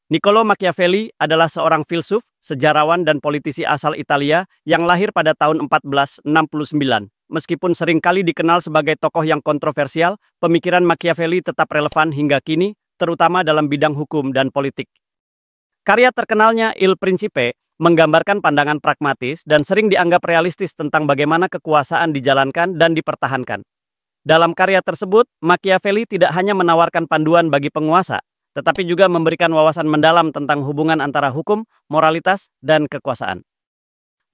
Niccolo Machiavelli adalah seorang filsuf, sejarawan, dan politisi asal Italia yang lahir pada tahun 1469. Meskipun seringkali dikenal sebagai tokoh yang kontroversial, pemikiran Machiavelli tetap relevan hingga kini, terutama dalam bidang hukum dan politik. Karya terkenalnya Il Principe menggambarkan pandangan pragmatis dan sering dianggap realistis tentang bagaimana kekuasaan dijalankan dan dipertahankan. Dalam karya tersebut, Machiavelli tidak hanya menawarkan panduan bagi penguasa, tetapi juga memberikan wawasan mendalam tentang hubungan antara hukum, moralitas, dan kekuasaan.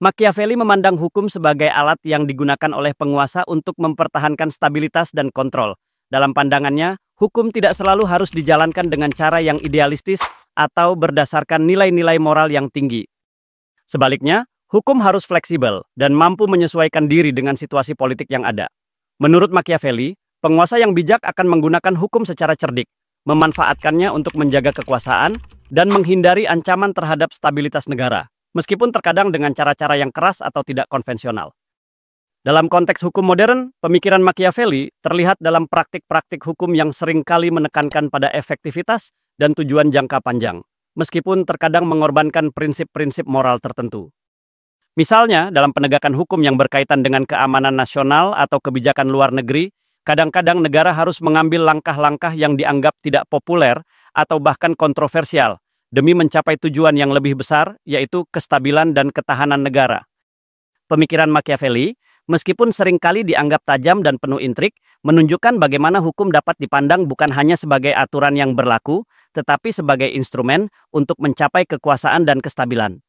Machiavelli memandang hukum sebagai alat yang digunakan oleh penguasa untuk mempertahankan stabilitas dan kontrol. Dalam pandangannya, hukum tidak selalu harus dijalankan dengan cara yang idealistis atau berdasarkan nilai-nilai moral yang tinggi. Sebaliknya, hukum harus fleksibel dan mampu menyesuaikan diri dengan situasi politik yang ada. Menurut Machiavelli, penguasa yang bijak akan menggunakan hukum secara cerdik, memanfaatkannya untuk menjaga kekuasaan dan menghindari ancaman terhadap stabilitas negara, meskipun terkadang dengan cara-cara yang keras atau tidak konvensional. Dalam konteks hukum modern, pemikiran Machiavelli terlihat dalam praktik-praktik hukum yang seringkali menekankan pada efektivitas dan tujuan jangka panjang, meskipun terkadang mengorbankan prinsip-prinsip moral tertentu. Misalnya, dalam penegakan hukum yang berkaitan dengan keamanan nasional atau kebijakan luar negeri, kadang-kadang negara harus mengambil langkah-langkah yang dianggap tidak populer atau bahkan kontroversial demi mencapai tujuan yang lebih besar, yaitu kestabilan dan ketahanan negara. Pemikiran Machiavelli, meskipun seringkali dianggap tajam dan penuh intrik, menunjukkan bagaimana hukum dapat dipandang bukan hanya sebagai aturan yang berlaku, tetapi sebagai instrumen untuk mencapai kekuasaan dan kestabilan.